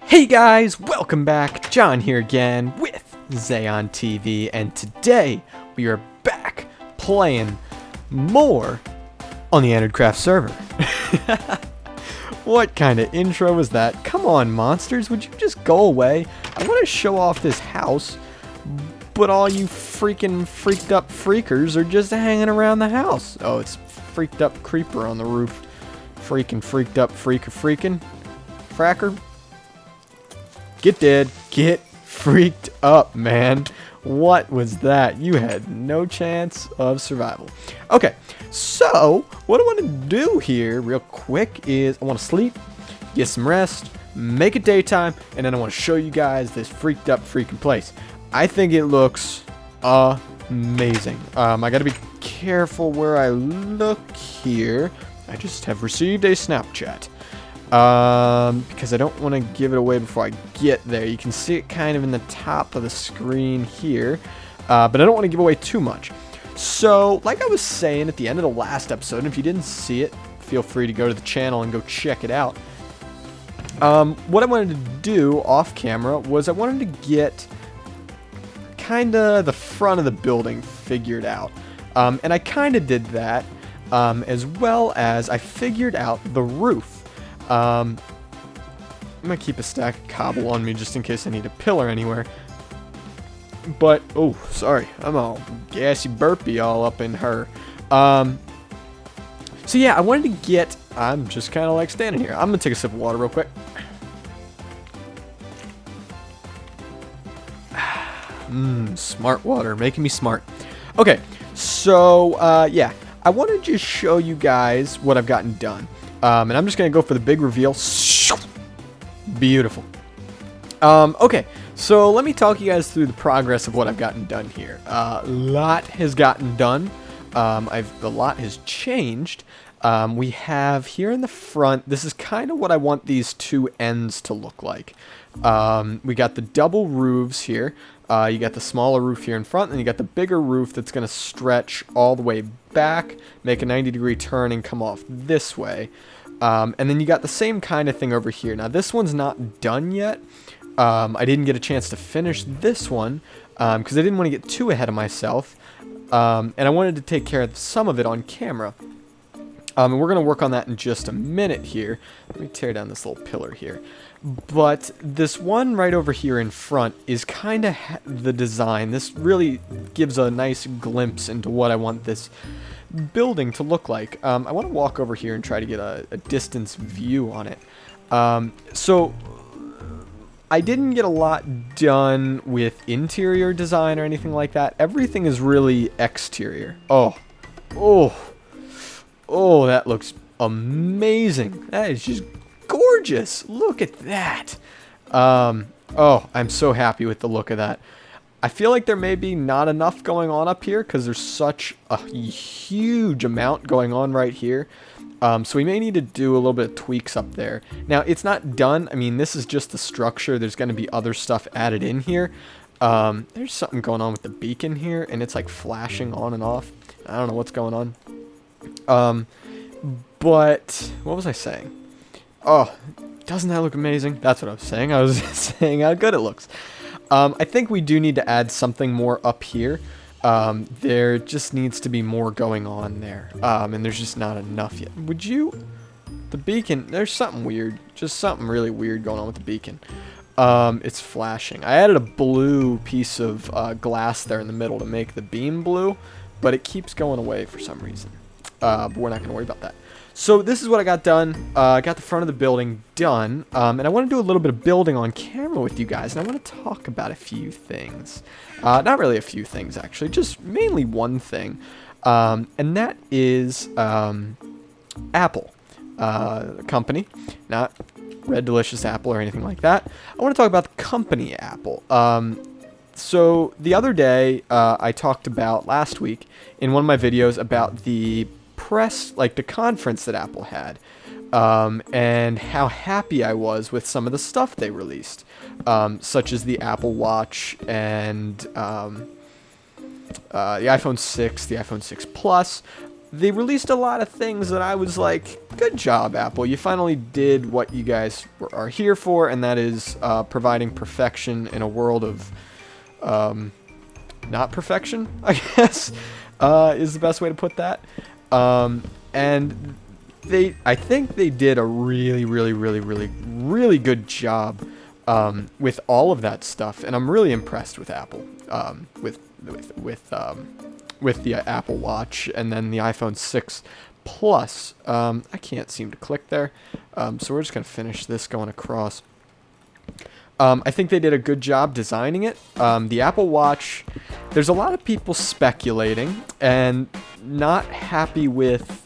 Hey guys, welcome back. John here again with Zayon TV, and today we are back playing more on the Anodecraft server. What kind of intro was that? Come on, monsters, would you just go away? I want to show off this house, but all you freaking freaked up freakers are just hanging around the house. Oh, it's freaked up creeper on the roof. Freaking freaked up freaking fracker. Get dead. Get freaked up, man. What was that? You had no chance of survival. Okay, so what I want to do here real quick is I want to sleep, get some rest, make it daytime, and then I want to show you guys this freaked up freaking place. I think it looks amazing. I got to be careful where I look here. I just have received a Snapchat. Because I don't want to give it away before I get there. You can see it kind of in the top of the screen here, but I don't want to give away too much. So, like I was saying at the end of the last episode, and if you didn't see it, feel free to go to the channel and go check it out. What I wanted to do off camera was I wanted to get kind of the front of the building figured out, and I kind of did that, as well as I figured out the roof. I'm gonna keep a stack of cobble on me just in case I need a pillar anywhere. But, oh, sorry, I'm all gassy burpy all up in her. So yeah, I wanted to get, I'm just kind of like standing here. I'm gonna take a sip of water real quick. Smart water, making me smart. Okay, so, yeah, I want to just show you guys what I've gotten done. And I'm just going to go for the big reveal. Beautiful. Okay, so let me talk you guys through the progress of what I've gotten done here. A lot has gotten done. A lot has changed. We have here in the front, this is kind of what I want these two ends to look like. We got the double roofs here. You got the smaller roof here in front, and you got the bigger roof that's going to stretch all the way back, make a 90-degree turn, and come off this way. And then you got the same kind of thing over here. Now, this one's not done yet. I didn't get a chance to finish this one because I didn't want to get too ahead of myself. And I wanted to take care of some of it on camera. And we're going to work on that in just a minute here. Let me tear down this little pillar here. But this one right over here in front is kind of the design. This really gives a nice glimpse into what I want this building to look like. I want to walk over here and try to get a distance view on it. So I didn't get a lot done with interior design or anything like that. Everything is really exterior. Oh, that looks amazing. That is just gorgeous. Look at that. Oh, I'm so happy with the look of that. I feel like there may be not enough going on up here because there's such a huge amount going on right here. So we may need to do a little bit of tweaks up there. Now, it's not done. I mean, this is just the structure. There's going to be other stuff added in here. There's something going on with the beacon here, and it's like flashing on and off. I don't know what's going on. But what was I saying? Oh, doesn't that look amazing? That's what I was saying. I was saying how good it looks. I think we do need to add something more up here. There just needs to be more going on there. And there's just not enough yet. Would you? The beacon, there's something weird. Just something really weird going on with the beacon. It's flashing. I added a blue piece of glass there in the middle to make the beam blue, but it keeps going away for some reason. But we're not going to worry about that. So this is what I got done. I got the front of the building done, and I want to do a little bit of building on camera with you guys, and I want to talk about a few things. Not really a few things, actually, just mainly one thing, and that is Apple company, not Red Delicious Apple or anything like that. I want to talk about the company Apple. So the other day, I talked about last week in one of my videos about the press, like the conference that Apple had, and how happy I was with some of the stuff they released, such as the Apple Watch and the iPhone 6, the iPhone 6 Plus. they released a lot of things that I was like, good job, Apple. You finally did what you guys are here for, and that is providing perfection in a world of not perfection, I guess, is the best way to put that. And I think they did a really, really, really, really, really good job with all of that stuff, and I'm really impressed with Apple, with the Apple Watch and then the iPhone 6 Plus. I can't seem to click there, so we're just gonna finish this going across. I think they did a good job designing it. The Apple Watch, there's a lot of people speculating and not happy with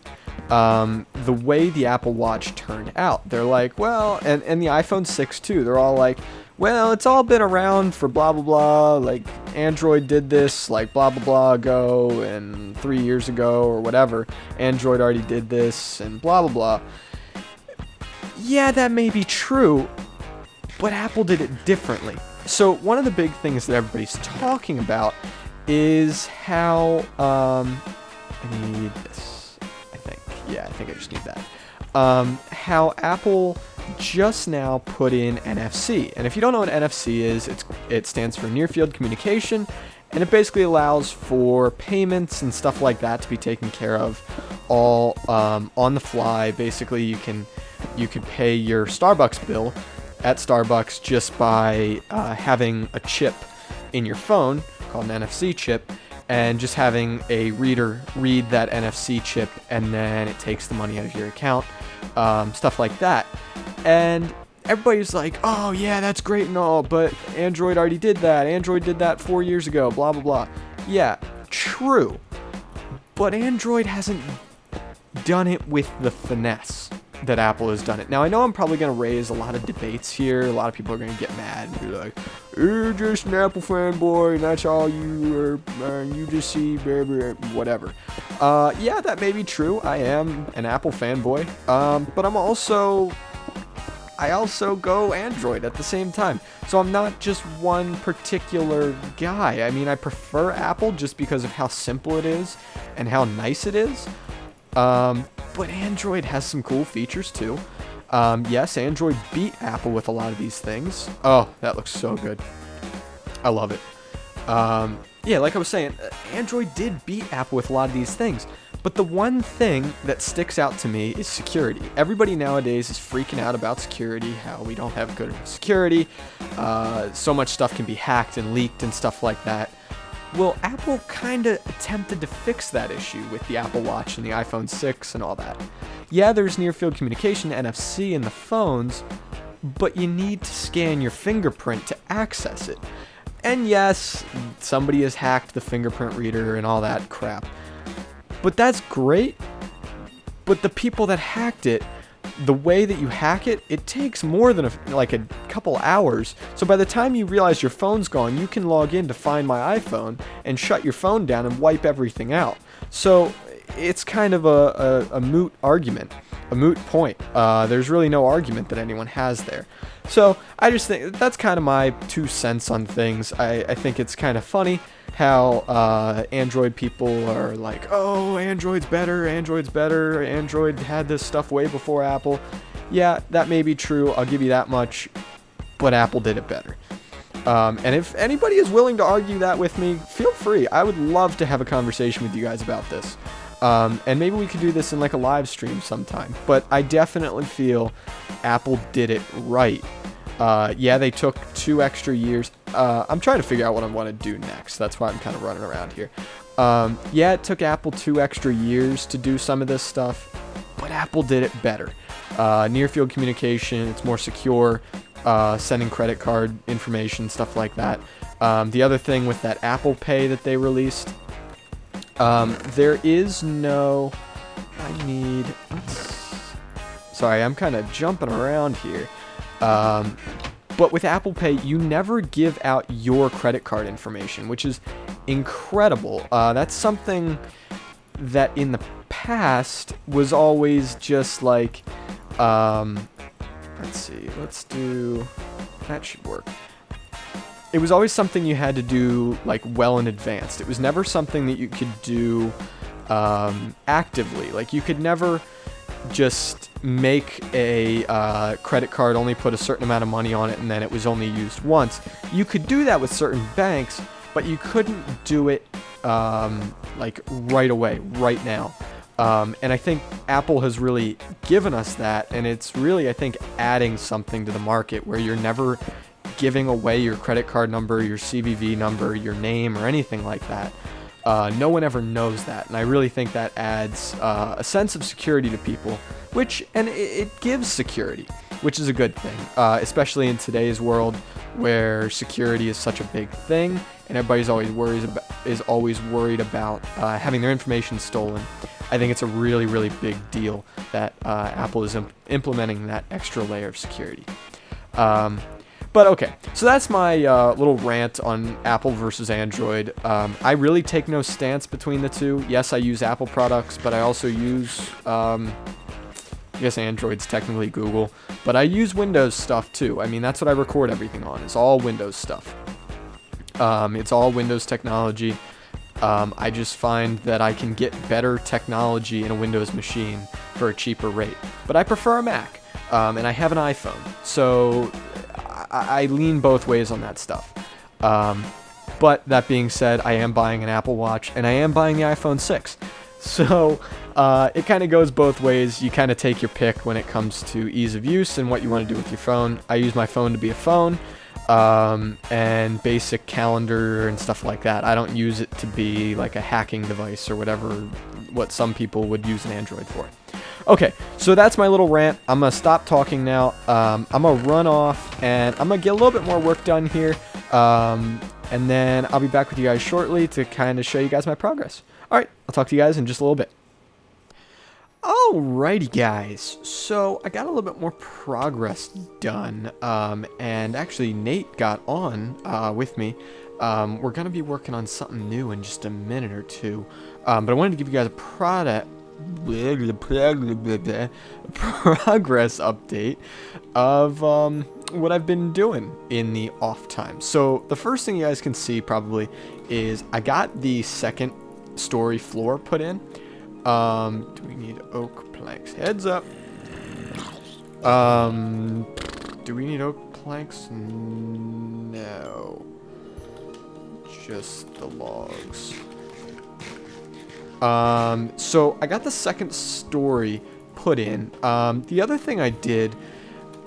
the way the Apple Watch turned out. They're like, well, and the iPhone 6 too, they're all like, well, it's all been around for blah, blah, blah, like, Android did this, like, blah, blah, blah ago, and 3 years ago, or whatever. Android already did this, and blah, blah, blah. Yeah, that may be true, but Apple did it differently. So one of the big things that everybody's talking about is how, I need this, I think. Yeah, I think I just need that. How Apple just now put in NFC. And if you don't know what NFC is, it stands for Near Field Communication, and it basically allows for payments and stuff like that to be taken care of all on the fly. Basically, you can pay your Starbucks bill at Starbucks just by having a chip in your phone called an NFC chip, and just having a reader read that NFC chip, and then it takes the money out of your account, stuff like that. And everybody's like, oh yeah, that's great and all, but Android already did that. Android did that 4 years ago, blah, blah, blah. Yeah, true. But Android hasn't done it with the finesse that Apple has done it. Now, I know I'm probably going to raise a lot of debates here. A lot of people are going to get mad and be like, you're just an Apple fanboy, and that's all you are, you just see, baby, whatever. Yeah, that may be true. I am an Apple fanboy, but I also go Android at the same time. So I'm not just one particular guy. I mean, I prefer Apple just because of how simple it is and how nice it is. But Android has some cool features too. Yes, Android beat Apple with a lot of these things. Oh, that looks so good. I love it. Yeah, like I was saying, Android did beat Apple with a lot of these things. But the one thing that sticks out to me is security. Everybody nowadays is freaking out about security, how we don't have good security. So much stuff can be hacked and leaked and stuff like that. Well, Apple kind of attempted to fix that issue with the Apple Watch and the iPhone 6 and all that. Yeah, there's near-field communication, NFC in the phones, but you need to scan your fingerprint to access it. And yes, somebody has hacked the fingerprint reader and all that crap. But that's great. But the people that hacked it, the way that you hack it, it takes more than a couple hours. So by the time you realize your phone's gone, you can log in to Find My iPhone and shut your phone down and wipe everything out. So it's kind of a moot argument, a moot point. There's really no argument that anyone has there. So I just think that's kind of my 2 cents on things. I think it's kind of funny how Android people are like, oh, Android had this stuff way before Apple. Yeah, that may be true, I'll give you that much, but Apple did it better. And if anybody is willing to argue that with me, feel free. I would love to have a conversation with you guys about this. And maybe we could do this in like a live stream sometime, but I definitely feel Apple did it right. Yeah, they took 2 extra years. I'm trying to figure out what I want to do next. That's why I'm kind of running around here. Yeah, it took Apple 2 extra years to do some of this stuff, but Apple did it better. Near field communication, it's more secure, sending credit card information, stuff like that. The other thing with that Apple Pay that they released, there is no, sorry, I'm kind of jumping around here. But with Apple Pay, you never give out your credit card information, which is incredible. That's something that in the past was always just like, let's see, that should work. It was always something you had to do like well in advance. It was never something that you could do actively. Like, you could never just make a credit card, only put a certain amount of money on it, and then it was only used once. You could do that with certain banks, but you couldn't do it like right away, right now. And I think Apple has really given us that, and it's really, I think, adding something to the market where you're never giving away your credit card number, your CVV number, your name, or anything like that. No one ever knows that, and I really think that adds a sense of security to people, and it gives security, which is a good thing, especially in today's world where security is such a big thing, and everybody's always worried about having their information stolen. I think it's a really, really big deal that Apple is implementing that extra layer of security. But okay, so that's my little rant on Apple versus Android. I really take no stance between the two. Yes, I use Apple products, but I also use, I guess Android's technically Google, but I use Windows stuff too. I mean, that's what I record everything on. It's all Windows stuff. It's all Windows technology. I just find that I can get better technology in a Windows machine for a cheaper rate. But I prefer a Mac, and I have an iPhone, so I lean both ways on that stuff. But that being said, I am buying an Apple Watch, and I am buying the iPhone 6. So it kind of goes both ways. You kind of take your pick when it comes to ease of use and what you want to do with your phone. I use my phone to be a phone. And basic calendar and stuff like that. I don't use it to be like a hacking device or whatever, what some people would use an Android for. Okay, so that's my little rant. I'm going to stop talking now. I'm going to run off, and I'm going to get a little bit more work done here. And then I'll be back with you guys shortly to kind of show you guys my progress. All right, I'll talk to you guys in just a little bit. Alrighty guys, so I got a little bit more progress done, and actually Nate got on with me. We're going to be working on something new in just a minute or two, but I wanted to give you guys a progress update of what I've been doing in the off time. So the first thing you guys can see probably is I got the second story floor put in. Do we need oak planks? Heads up. Do we need oak planks? No. Just the logs. So I got the second story put in. The other thing I did,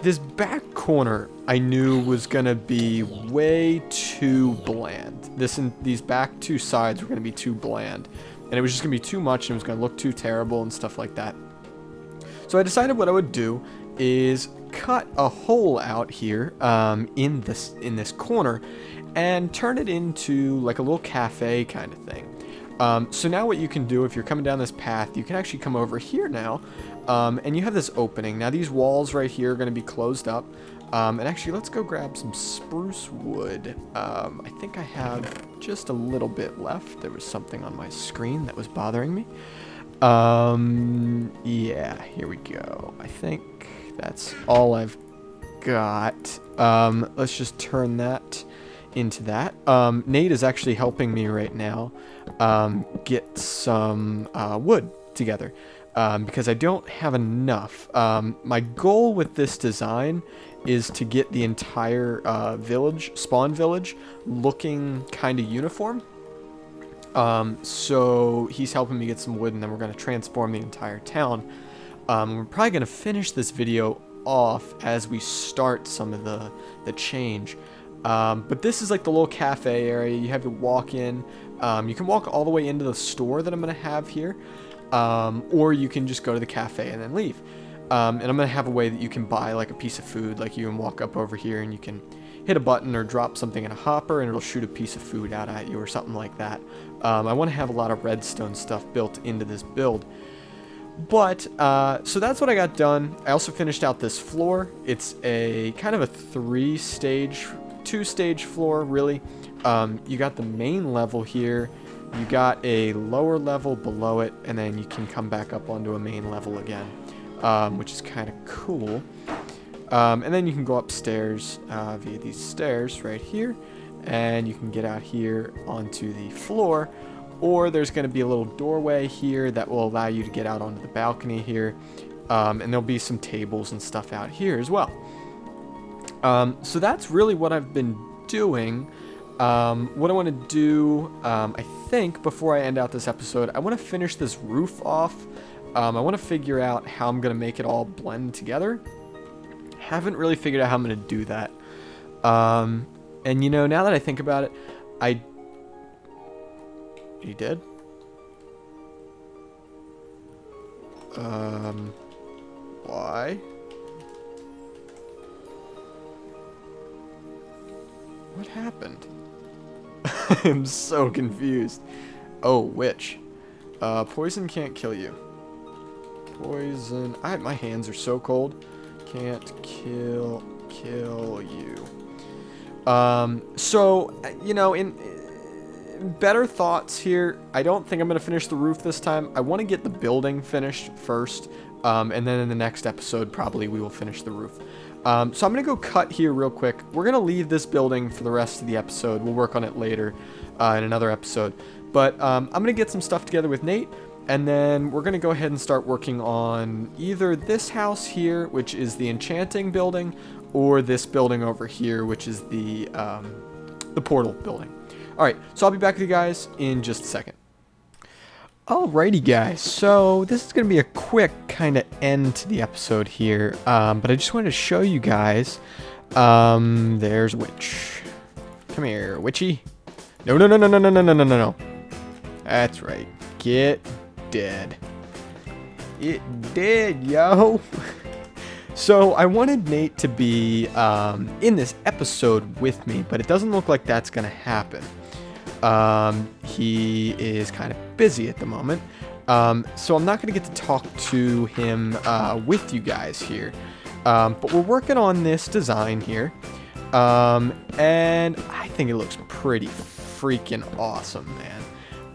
this back corner I knew was gonna be way too bland. These back two sides were gonna be too bland. And it was just going to be too much, and it was going to look too terrible and stuff like that. So I decided what I would do is cut a hole out here in this corner and turn it into like a little cafe kind of thing. So now what you can do if you're coming down this path, you can actually come over here now, and you have this opening. Now these walls right here are going to be closed up. And actually, let's go grab some spruce wood. I think I have just a little bit left. There was something on my screen that was bothering me. Yeah, here we go. I think that's all I've got. Let's just turn that into that. Nate is actually helping me right now get some wood together. Because I don't have enough. My goal with this design is to get the entire spawn village, looking kind of uniform. So he's helping me get some wood, and then we're going to transform the entire town. We're probably going to finish this video off as we start some of the change. But this is like the little cafe area. You have to walk in. You can walk all the way into the store that I'm going to have here. Or you can just go to the cafe and then leave. And I'm going to have a way that you can buy like a piece of food. Like you can walk up over here and you can hit a button or drop something in a hopper and it'll shoot a piece of food out at you or something like that. I want to have a lot of redstone stuff built into this build. But, so that's what I got done. I also finished out this floor. It's a kind of a two-stage floor, really. You got the main level here. You got a lower level below it, and then you can come back up onto a main level again, which is kind of cool. And then you can go upstairs via these stairs right here, and you can get out here onto the floor, or there's going to be a little doorway here that will allow you to get out onto the balcony here. And there'll be some tables and stuff out here as well. So that's really what I've been doing. What I want to do, I think, before I end out this episode, I want to finish this roof off. I want to figure out how I'm going to make it all blend together. Haven't really figured out how I'm going to do that. And you know, now that I think about it, He dead? Why? What happened? I'm so confused. Oh, witch. Poison can't kill you. Poison. My hands are so cold. Can't kill you. So, you know, in better thoughts here, I don't think I'm going to finish the roof this time. I want to get the building finished first. And then in the next episode, probably we will finish the roof. So I'm going to go cut here real quick. We're going to leave this building for the rest of the episode. We'll work on it later in another episode. But I'm going to get some stuff together with Nate. And then we're going to go ahead and start working on either this house here, which is the enchanting building, or this building over here, which is the portal building. All right, so I'll be back with you guys in just a second. Alrighty guys, so this is going to be a quick kind of end to the episode here, but I just wanted to show you guys, there's Witch. Come here, Witchy. No. That's right, get dead. It did, yo. So I wanted Nate to be in this episode with me, but it doesn't look like that's going to happen. He is kind of busy at the moment, so I'm not going to get to talk to him with you guys here, but we're working on this design here, and I think it looks pretty freaking awesome, man.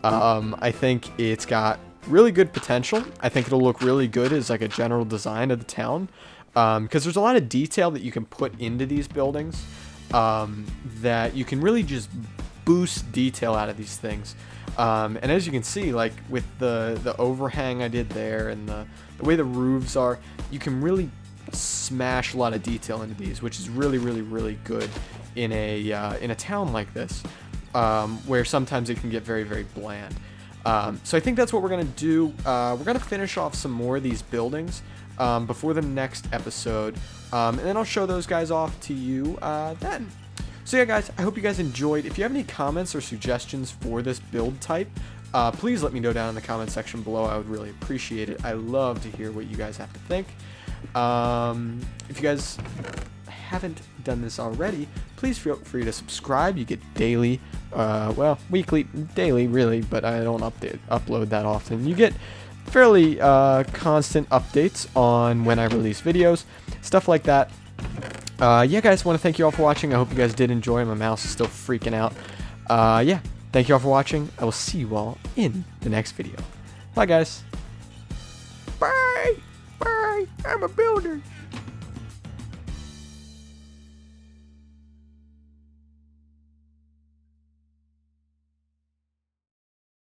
I think it's got really good potential. I think it'll look really good as like a general design of the town, because there's a lot of detail that you can put into these buildings, that you can really just boost detail out of these things. And as you can see, like with the overhang I did there and the way the roofs are, you can really smash a lot of detail into these, which is really good in a town like this, where sometimes it can get very bland. So I think that's what we're gonna do. We're gonna finish off some more of these buildings before the next episode, and then I'll show those guys off to you then. So yeah guys, I hope you guys enjoyed. If you have any comments or suggestions for this build type, please let me know down in the comment section below. I would really appreciate it. I love to hear what you guys have to think. If you guys haven't done this already, please feel free to subscribe. You get daily, weekly, daily really, but I don't upload that often. You get fairly constant updates on when I release videos, stuff like that. Yeah, guys, want to thank you all for watching. I hope you guys did enjoy. My mouse is still freaking out. Yeah, thank you all for watching. I will see you all in the next video. Bye, guys. Bye. I'm a builder.